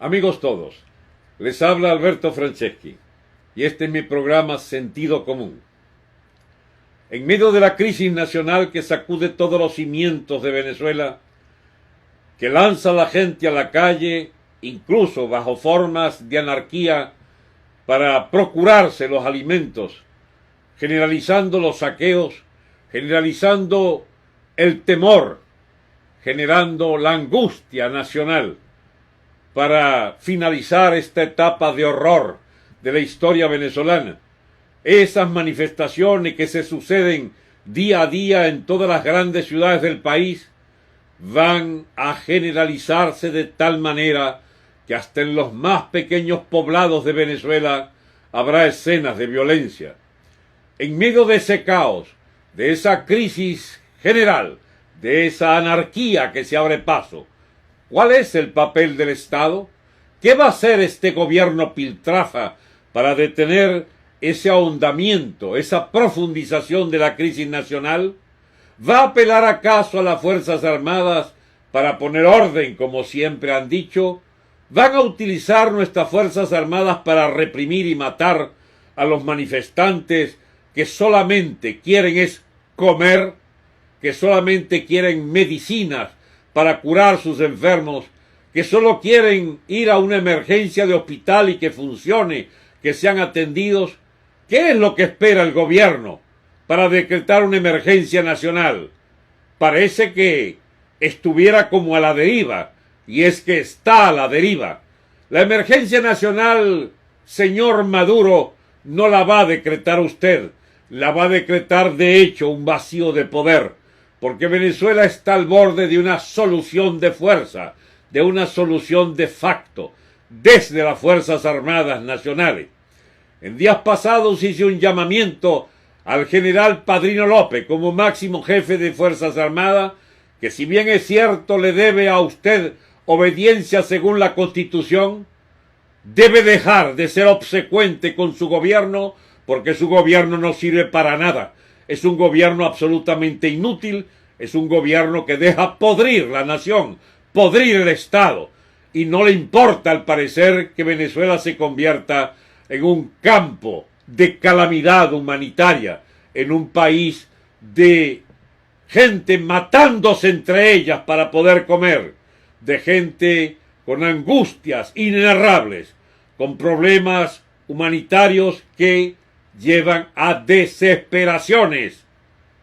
Amigos todos, les habla Alberto Franceschi y este es mi programa Sentido Común. En medio de la crisis nacional que sacude todos los cimientos de Venezuela, que lanza a la gente a la calle, incluso bajo formas de anarquía, para procurarse los alimentos, generalizando los saqueos, generalizando el temor, generando la angustia nacional, para finalizar esta etapa de horror de la historia venezolana. Esas manifestaciones que se suceden día a día en todas las grandes ciudades del país van a generalizarse de tal manera que hasta en los más pequeños poblados de Venezuela habrá escenas de violencia. En medio de ese caos, de esa crisis general, de esa anarquía que se abre paso, ¿cuál es el papel del Estado? ¿Qué va a hacer este gobierno piltrafa para detener ese ahondamiento, esa profundización de la crisis nacional? ¿Va a apelar acaso a las Fuerzas Armadas para poner orden, como siempre han dicho? ¿Van a utilizar nuestras Fuerzas Armadas para reprimir y matar a los manifestantes que solamente quieren es comer, que solamente quieren medicinas para curar sus enfermos, que solo quieren ir a una emergencia de hospital y que funcione, que sean atendidos? ¿Qué es lo que espera el gobierno para decretar una emergencia nacional? Parece que estuviera como a la deriva, y es que está a la deriva. La emergencia nacional, señor Maduro, no la va a decretar usted, la va a decretar de hecho un vacío de poder, porque Venezuela está al borde de una solución de fuerza, de una solución de facto, desde las Fuerzas Armadas Nacionales. En días pasados hice un llamamiento al general Padrino López como máximo jefe de Fuerzas Armadas, que si bien es cierto le debe a usted obediencia según la Constitución, debe dejar de ser obsecuente con su gobierno, porque su gobierno no sirve para nada. Es un gobierno absolutamente inútil, es un gobierno que deja podrir la nación, podrir el Estado, y no le importa al parecer que Venezuela se convierta en un campo de calamidad humanitaria, en un país de gente matándose entre ellas para poder comer, de gente con angustias inenarrables, con problemas humanitarios que llevan a desesperaciones.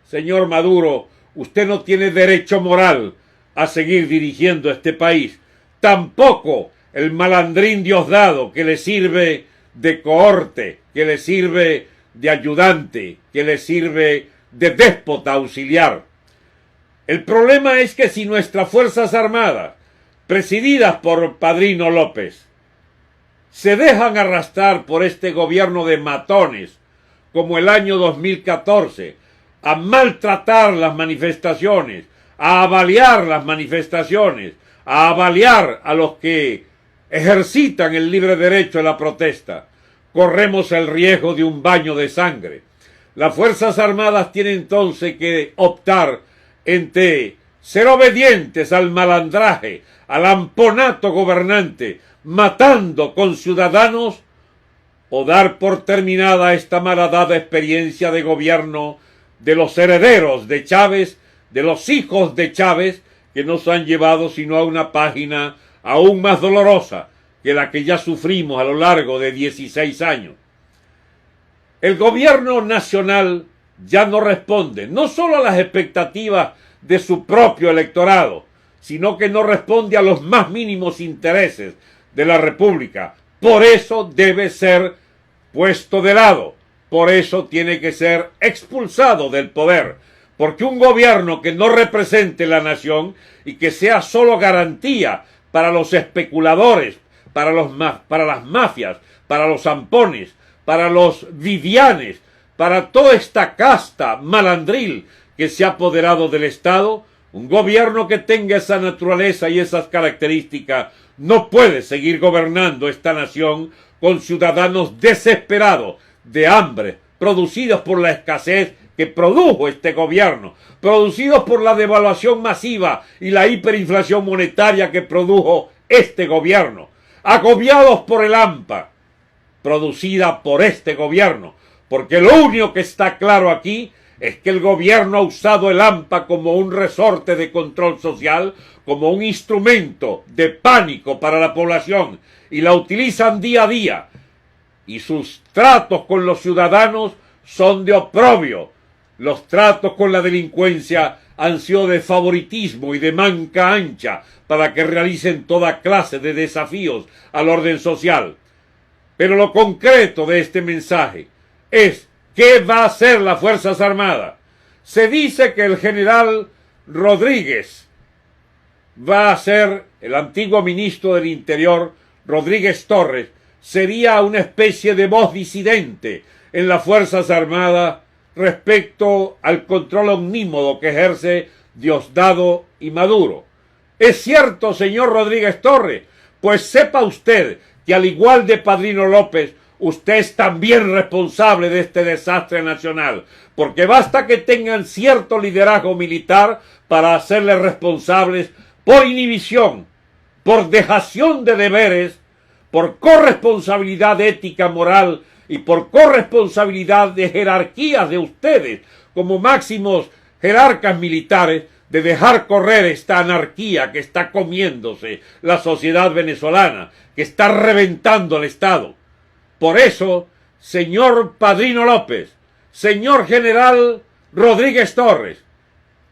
Señor Maduro, usted no tiene derecho moral a seguir dirigiendo este país. Tampoco el malandrín Diosdado que le sirve de cohorte, que le sirve de ayudante, que le sirve de déspota auxiliar. El problema es que si nuestras Fuerzas Armadas, presididas por Padrino López, se dejan arrastrar por este gobierno de matones, como el año 2014, a maltratar las manifestaciones, a avaliar las manifestaciones, a avaliar a los que ejercitan el libre derecho a la protesta, corremos el riesgo de un baño de sangre. Las Fuerzas Armadas tienen entonces que optar entre ser obedientes al malandraje, al amponato gobernante, matando con ciudadanos, o dar por terminada esta malhadada experiencia de gobierno de los herederos de Chávez, de los hijos de Chávez, que nos han llevado sino a una página aún más dolorosa que la que ya sufrimos a lo largo de 16 años. El gobierno nacional ya no responde, no solo a las expectativas de su propio electorado, sino que no responde a los más mínimos intereses de la República. Por eso debe ser puesto de lado, por eso tiene que ser expulsado del poder, porque un gobierno que no represente la nación y que sea solo garantía para los especuladores, para las mafias, para los zampones, para los Vivianes, para toda esta casta malandril que se ha apoderado del Estado, un gobierno que tenga esa naturaleza y esas características no puede seguir gobernando esta nación con ciudadanos desesperados de hambre, producidos por la escasez que produjo este gobierno, producidos por la devaluación masiva y la hiperinflación monetaria que produjo este gobierno. agobiados por el hampa producida por este gobierno, porque lo único que está claro aquí es que el gobierno ha usado el AMPA como un resorte de control social, como un instrumento de pánico para la población, y la utilizan día a día, y sus tratos con los ciudadanos son de oprobio. Los tratos con la delincuencia han sido de favoritismo y de manca ancha para que realicen toda clase de desafíos al orden social. Pero lo concreto de este mensaje es: ¿qué va a hacer las Fuerzas Armadas? Se dice que el general Rodríguez va a ser, el antiguo ministro del Interior, Rodríguez Torres, sería una especie de voz disidente en las Fuerzas Armadas respecto al control omnímodo que ejerce Diosdado y Maduro. ¿Es cierto, señor Rodríguez Torres? Pues sepa usted que, al igual de Padrino López, usted es también responsable de este desastre nacional, porque basta que tengan cierto liderazgo militar para hacerle responsables por inhibición, por dejación de deberes, por corresponsabilidad ética moral y por corresponsabilidad de jerarquías de ustedes como máximos jerarcas militares, de dejar correr esta anarquía que está comiéndose la sociedad venezolana, que está reventando el Estado. Por eso, señor Padrino López, señor general Rodríguez Torres,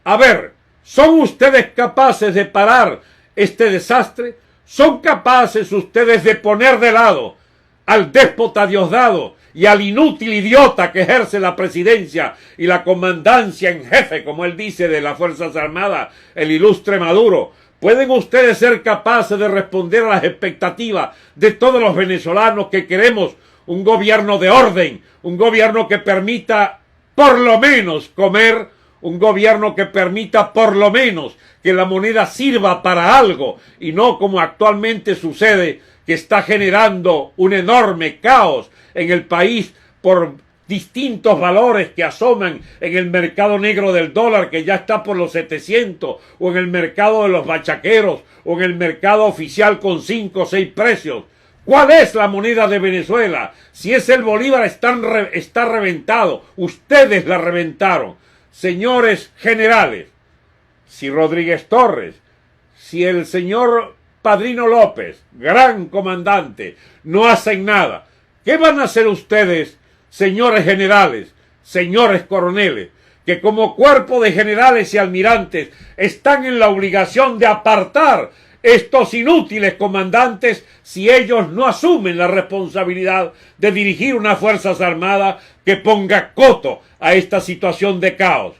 a ver, ¿son ustedes capaces de parar este desastre? ¿Son capaces ustedes de poner de lado al déspota Diosdado y al inútil idiota que ejerce la presidencia y la comandancia en jefe, como él dice, de las Fuerzas Armadas, el ilustre Maduro? ¿Pueden ustedes ser capaces de responder a las expectativas de todos los venezolanos que queremos un gobierno de orden, un gobierno que permita por lo menos comer, un gobierno que permita por lo menos que la moneda sirva para algo y no como actualmente sucede, que está generando un enorme caos en el país por distintos valores que asoman en el mercado negro del dólar, que ya está por los 700, o en el mercado de los bachaqueros, o en el mercado oficial con 5 o 6 precios? ¿Cuál es la moneda de Venezuela? Si es el bolívar, está reventado. Ustedes la reventaron. Señores generales, si Rodríguez Torres, si el señor Padrino López, gran comandante, no hacen nada, ¿qué van a hacer ustedes, señores generales, señores coroneles, que como cuerpo de generales y almirantes están en la obligación de apartar estos inútiles comandantes si ellos no asumen la responsabilidad de dirigir unas Fuerzas Armadas que ponga coto a esta situación de caos?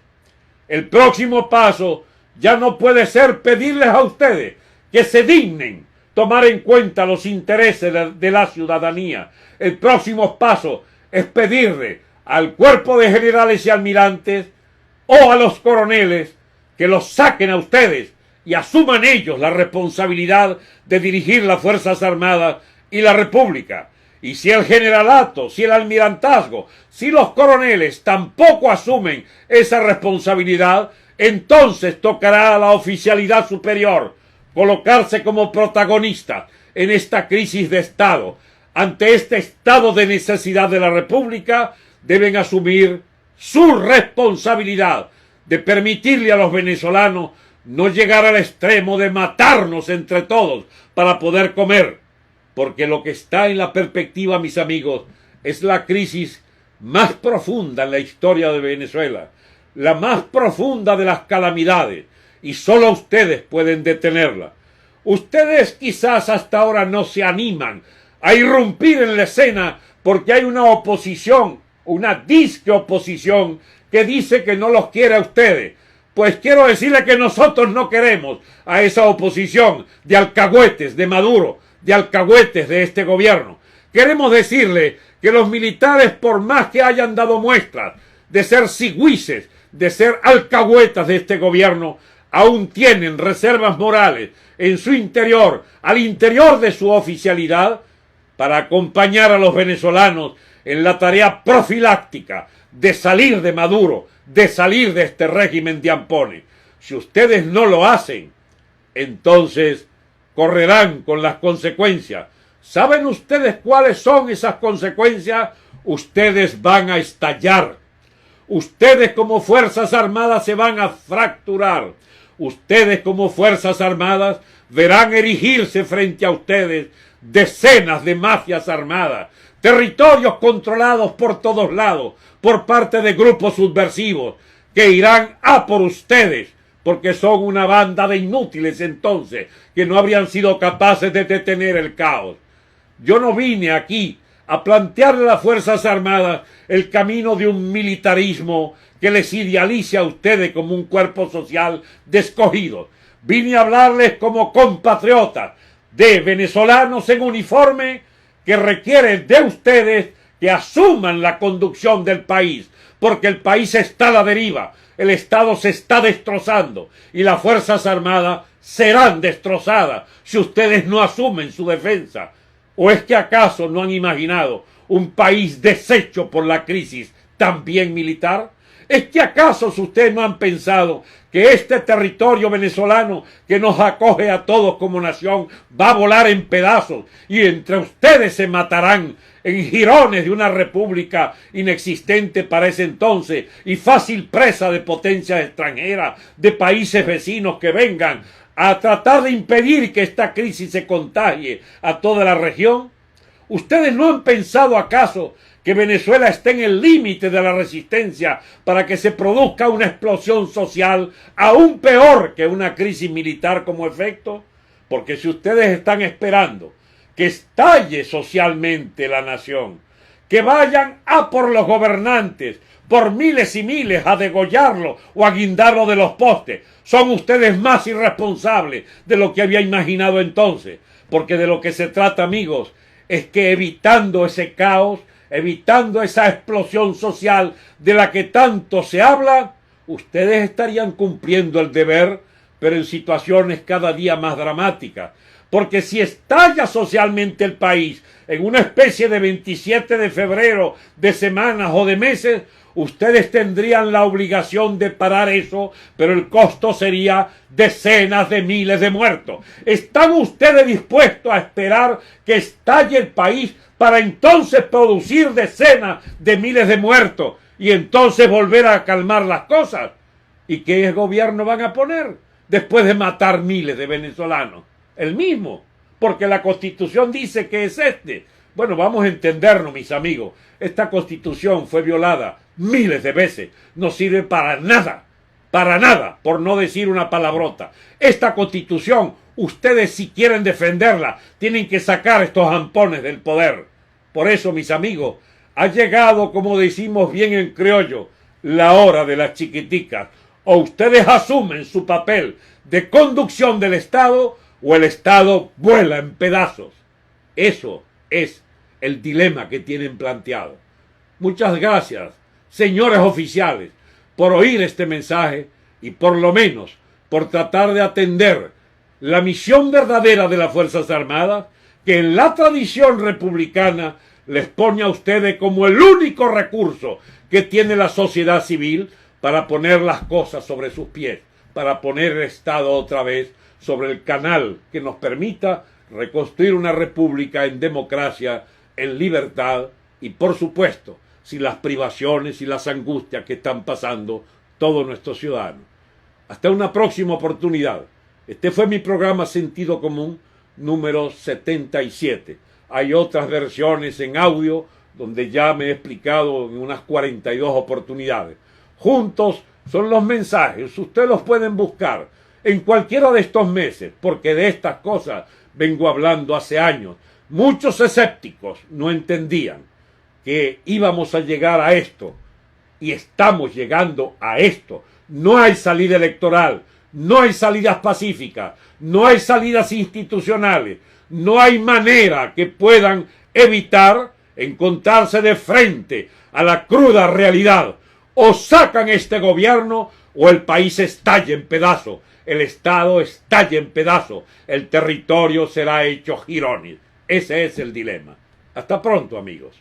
El próximo paso ya no puede ser pedirles a ustedes que se dignen tomar en cuenta los intereses de la ciudadanía. El próximo paso es pedirle al cuerpo de generales y almirantes o a los coroneles que los saquen a ustedes y asuman ellos la responsabilidad de dirigir las Fuerzas Armadas y la República. Y si el generalato, si el almirantazgo, si los coroneles tampoco asumen esa responsabilidad, entonces tocará a la oficialidad superior colocarse como protagonista en esta crisis de Estado. Ante este estado de necesidad de la República, deben asumir su responsabilidad de permitirle a los venezolanos no llegar al extremo de matarnos entre todos para poder comer, porque lo que está en la perspectiva, mis amigos, es la crisis más profunda en la historia de Venezuela, la más profunda de las calamidades, y solo ustedes pueden detenerla. Ustedes quizás hasta ahora no se animan a irrumpir en la escena porque hay una oposición, una disque oposición, que dice que no los quiere a ustedes. Pues quiero decirle que nosotros no queremos a esa oposición de alcahuetes de Maduro, de alcahuetes de este gobierno. Queremos decirle que los militares, por más que hayan dado muestras de ser sigüices, de ser alcahuetas de este gobierno, aún tienen reservas morales en su interior, al interior de su oficialidad, para acompañar a los venezolanos en la tarea profiláctica de salir de Maduro, de salir de este régimen de ampones. Si ustedes no lo hacen, entonces correrán con las consecuencias ¿Saben ustedes cuáles son esas consecuencias? Ustedes van a estallar. Ustedes como Fuerzas Armadas se van a fracturar. Ustedes como Fuerzas Armadas verán erigirse frente a ustedes decenas de mafias armadas, territorios controlados por todos lados, por parte de grupos subversivos, que irán a por ustedes, porque son una banda de inútiles entonces, que no habrían sido capaces de detener el caos. Yo no vine aquí a plantearle a las Fuerzas Armadas el camino de un militarismo que les idealice a ustedes como un cuerpo social de escogidos. Vine a hablarles como compatriotas de venezolanos en uniforme que requieren de ustedes que asuman la conducción del país, porque el país está a la deriva, el Estado se está destrozando y las Fuerzas Armadas serán destrozadas si ustedes no asumen su defensa. ¿O es que acaso no han imaginado un país deshecho por la crisis también militar? ¿Es que acaso ustedes no han pensado que este territorio venezolano que nos acoge a todos como nación va a volar en pedazos y entre ustedes se matarán en jirones de una república inexistente para ese entonces y fácil presa de potencias extranjeras, de países vecinos que vengan a tratar de impedir que esta crisis se contagie a toda la región? ¿Ustedes no han pensado acaso que Venezuela está en el límite de la resistencia para que se produzca una explosión social aún peor que una crisis militar como efecto? Porque si ustedes están esperando que estalle socialmente la nación, que vayan a por los gobernantes, por miles y miles a degollarlo o a guindarlo de los postes, son ustedes más irresponsables de lo que había imaginado entonces, porque de lo que se trata, amigos, es que evitando ese caos, evitando esa explosión social de la que tanto se habla, ustedes estarían cumpliendo el deber, pero en situaciones cada día más dramáticas. Porque si estalla socialmente el país en una especie de 27 de febrero, de semanas o de meses, ustedes tendrían la obligación de parar eso, pero el costo sería decenas de miles de muertos. ¿Están ustedes dispuestos a esperar que estalle el país para entonces producir decenas de miles de muertos y entonces volver a calmar las cosas? ¿Y qué gobierno van a poner después de matar miles de venezolanos? El mismo, porque la Constitución dice que es este. Bueno, vamos a entendernos, mis amigos. Esta Constitución fue violada miles de veces. No sirve para nada, por no decir una palabrota. Esta Constitución, ustedes si quieren defenderla, tienen que sacar estos ampones del poder. Por eso, mis amigos, ha llegado, como decimos bien en criollo, la hora de las chiquiticas. O ustedes asumen su papel de conducción del Estado, o el Estado vuela en pedazos. Eso es el dilema que tienen planteado. Muchas gracias, señores oficiales, por oír este mensaje y por lo menos por tratar de atender la misión verdadera de las Fuerzas Armadas, que en la tradición republicana les pone a ustedes como el único recurso que tiene la sociedad civil para poner las cosas sobre sus pies, para poner el Estado otra vez sobre el canal que nos permita reconstruir una república en democracia, en libertad y, por supuesto, sin las privaciones y las angustias que están pasando todos nuestros ciudadanos. Hasta una próxima oportunidad. Este fue mi programa Sentido Común número 77. Hay otras versiones en audio donde ya me he explicado en unas 42 oportunidades. Juntos son los mensajes, ustedes los pueden buscar en cualquiera de estos meses, porque de estas cosas vengo hablando hace años. Muchos escépticos no entendían que íbamos a llegar a esto, y estamos llegando a esto. No hay salida electoral, no hay salidas pacíficas, no hay salidas institucionales, no hay manera que puedan evitar encontrarse de frente a la cruda realidad. O sacan este gobierno o el país estalla en pedazos. El Estado estalla en pedazos, el territorio será hecho jirones. Ese es el dilema. Hasta pronto, amigos.